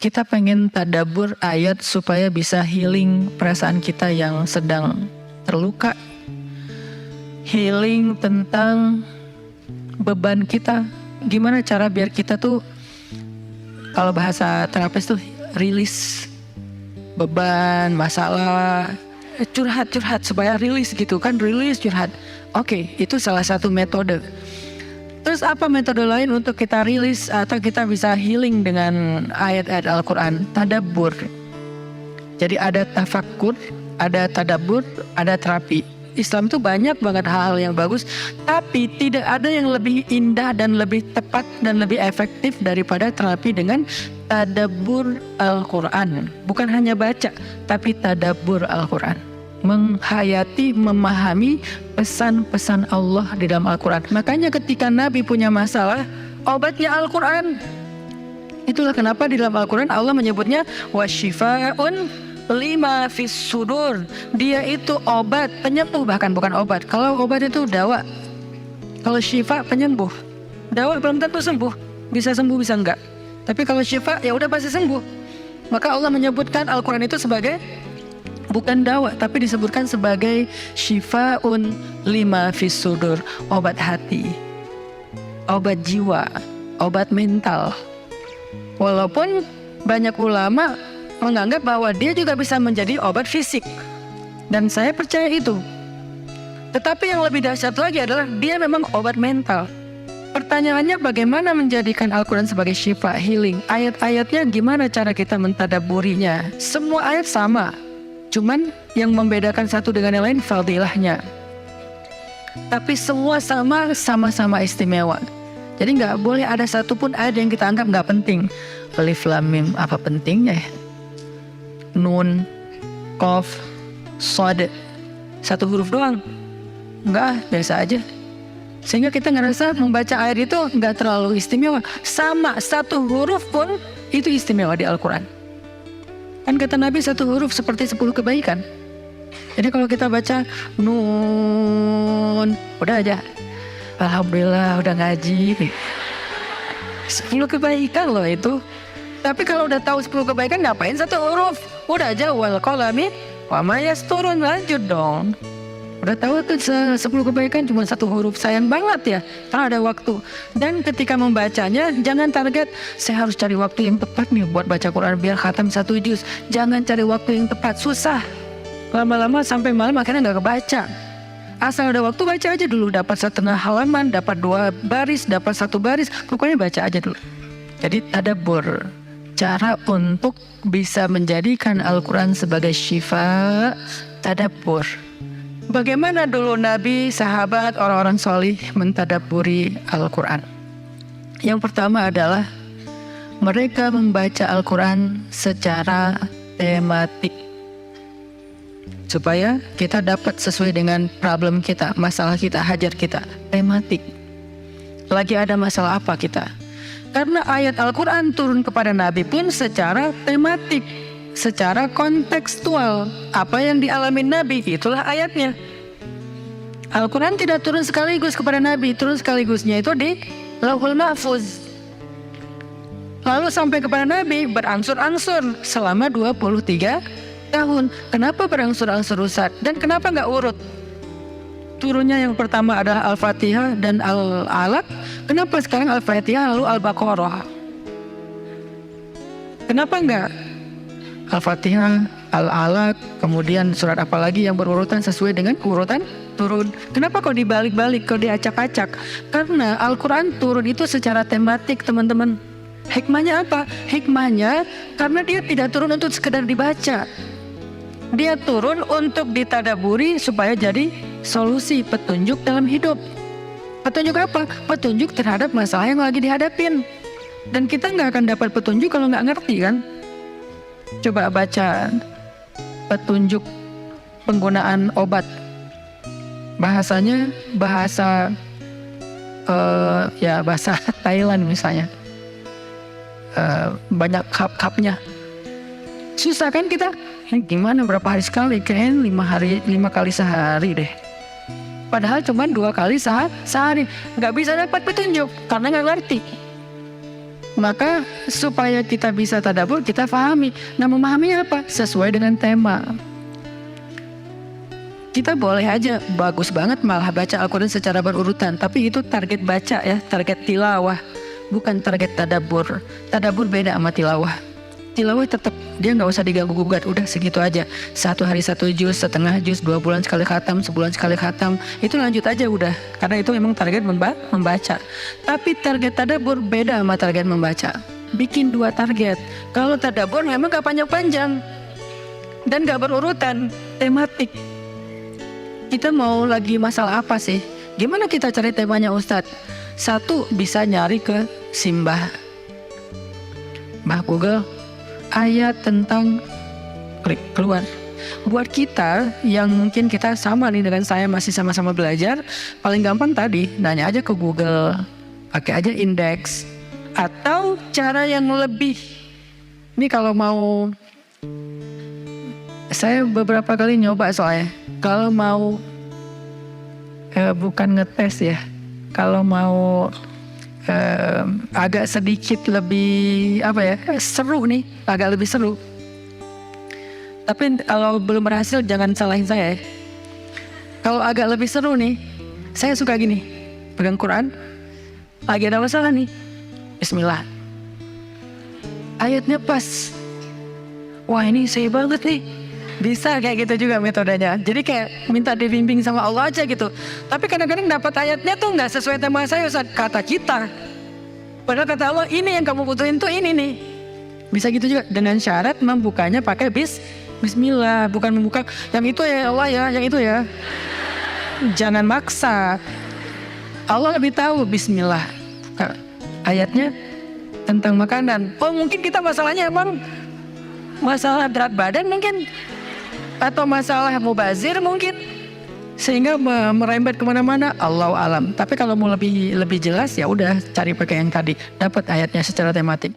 kita pengen tadabbur ayat supaya bisa healing perasaan kita yang sedang terluka, healing tentang beban kita. Gimana cara biar kita tuh, kalau bahasa terapis tuh rilis beban, masalah, curhat supaya rilis gitu kan, rilis curhat. Oke, itu salah satu metode. Terus apa metode lain untuk kita rilis atau kita bisa healing dengan ayat-ayat Al-Quran? Tadabbur. Jadi ada tafakkur, ada tadabbur, ada terapi. Islam itu banyak banget hal-hal yang bagus, tapi tidak ada yang lebih indah dan lebih tepat dan lebih efektif daripada terapi dengan tadabbur Al-Quran. Bukan hanya baca, tapi tadabbur Al-Quran. Menghayati, memahami pesan-pesan Allah di dalam Al-Quran. Makanya ketika Nabi punya masalah, obatnya Al-Quran. Itulah kenapa di dalam Al-Quran Allah menyebutnya wasyifa'un lima fis sudur. Dia itu obat, penyembuh, bahkan bukan obat. Kalau obat itu dawa, kalau syifa penyembuh. Dawa belum tentu sembuh, bisa sembuh bisa enggak. Tapi kalau syifa ya udah pasti sembuh. Maka Allah menyebutkan Al-Quran itu sebagai bukan dawa, tapi disebutkan sebagai syifaun lima fis sudur, obat hati, obat jiwa, obat mental. Walaupun banyak ulama menganggap bahwa dia juga bisa menjadi obat fisik, dan saya percaya itu. Tetapi yang lebih dahsyat lagi adalah dia memang obat mental. Pertanyaannya, bagaimana menjadikan Al-Quran sebagai syifa, healing? Ayat-ayatnya gimana cara kita mentadabburinya? Semua ayat sama, cuman yang membedakan satu dengan yang lain fadilahnya. Tapi semua sama-sama istimewa. Jadi nggak boleh ada satupun ayat yang kita anggap nggak penting. Alif Lam Mim, apa pentingnya ya? Nun, Qaf, Shad, satu huruf doang. Enggak, biasa aja. Sehingga kita ngerasa membaca ayat itu nggak terlalu istimewa. Sama, satu huruf pun itu istimewa di Al-Quran. Kan kata Nabi satu huruf seperti 10 kebaikan. Jadi kalau kita baca Nun, udah aja, alhamdulillah udah ngaji. 10 kebaikan loh itu. Tapi kalau udah tahu 10 kebaikan, ngapain satu huruf? Udah aja wal qalami wa ma yasturun, lanjut dong. Udah tahu tuh 10 kebaikan cuma satu huruf, sayang banget ya kalau ada waktu. Dan ketika membacanya jangan target saya harus cari waktu yang tepat nih buat baca Quran biar khatam 1 juz. Jangan cari waktu yang tepat, susah. Lama-lama sampai malam akhirnya nggak kebaca. Asal ada waktu baca aja dulu, dapat setengah halaman, dapat 2 baris, dapat 1 baris, pokoknya baca aja dulu. Jadi tadabbur, cara untuk bisa menjadikan Al-Quran sebagai syifa, tadabbur. Bagaimana dulu Nabi, sahabat, orang-orang solih mentadabburi Al-Quran? Yang pertama adalah mereka membaca Al-Quran secara tematik, supaya kita dapat sesuai dengan problem kita, masalah kita, hajat kita. Tematik. Lagi ada masalah apa kita? Karena ayat Al-Quran turun kepada Nabi pun secara tematik, secara kontekstual. Apa yang dialami Nabi, itulah ayatnya. Al-Quran tidak turun sekaligus kepada Nabi, turun sekaligusnya itu di Lauhul Mahfuz. Lalu sampai kepada Nabi berangsur-angsur selama 23 tahun. Kenapa berangsur-angsur, Ustaz? Dan kenapa nggak urut? Turunnya yang pertama adalah Al-Fatihah dan Al-Alaq. Kenapa sekarang Al-Fatihah lalu Al-Baqarah? Kenapa enggak Al-Fatihah, Al-Alaq, kemudian surat apa lagi yang berurutan sesuai dengan urutan turun? Kenapa kok dibalik-balik, kok diacak-acak? Karena Al-Quran turun itu secara tematik, teman-teman. Hikmahnya apa? Hikmahnya karena dia tidak turun untuk sekedar dibaca. Dia turun untuk ditadaburi supaya jadi solusi, petunjuk dalam hidup. Petunjuk apa? Petunjuk terhadap masalah yang lagi dihadapin. Dan kita nggak akan dapat petunjuk kalau nggak ngerti kan? Coba baca petunjuk penggunaan obat. Bahasanya bahasa bahasa Thailand misalnya. Banyak kap-kapnya. Susah kan kita? Gimana berapa hari sekali? Kayaknya 5 kali sehari deh. Padahal cuma 2 kali sehari. Nggak bisa dapat petunjuk karena nggak ngerti. Maka supaya kita bisa tadabbur, kita pahami. Nah, memahami apa? Sesuai dengan tema. Kita boleh aja bagus banget malah baca Al-Quran secara berurutan, tapi itu target baca ya, target tilawah, bukan target tadabbur. Tadabbur beda sama tilawah. Tilawah tetap dia nggak usah diganggu gugat, udah segitu aja. 1 hari 1 juz, setengah juz, 2 bulan sekali khatam, sebulan sekali khatam, itu lanjut aja udah. Karena itu memang target membaca. Tapi target tadabbur beda sama target membaca. Bikin 2 target. Kalau tadabbur memang gak panjang-panjang dan gak berurutan, tematik. Kita mau lagi masalah apa sih? Gimana kita cari temanya Ustadz? 1, bisa nyari ke Simbah Google, ayat tentang, klik keluar. Buat kita yang mungkin kita sama nih dengan saya, masih sama-sama belajar, paling gampang tadi nanya aja ke Google, pakai aja indeks. Atau cara yang lebih, ini kalau mau, saya beberapa kali nyoba soalnya, kalau mau bukan ngetes ya, kalau mau agak sedikit lebih seru nih, agak lebih seru. Tapi kalau belum berhasil jangan salahin saya ya. Kalau agak lebih seru nih, saya suka gini, pegang Quran, lagi ada masalah nih, Bismillah, ayatnya pas, wah ini saya banget nih. Bisa kayak gitu juga metodenya. Jadi kayak minta dibimbing sama Allah aja gitu. Tapi kadang-kadang dapat ayatnya tuh nggak sesuai tema saya, Ustaz, kata kita. Padahal kata Allah, ini yang kamu butuhin tuh ini nih. Bisa gitu juga dengan syarat membukanya pakai Bismillah, bukan membuka yang itu ya Allah ya, yang itu ya. Jangan maksa. Allah lebih tahu. Bismillah. Ayatnya tentang makanan. Oh mungkin kita masalahnya emang masalah berat badan mungkin, atau masalah mubazir mungkin, sehingga merembet kemana-mana. Allahu alam. Tapi kalau mau lebih jelas ya udah cari pakai yang tadi, dapat ayatnya secara tematik.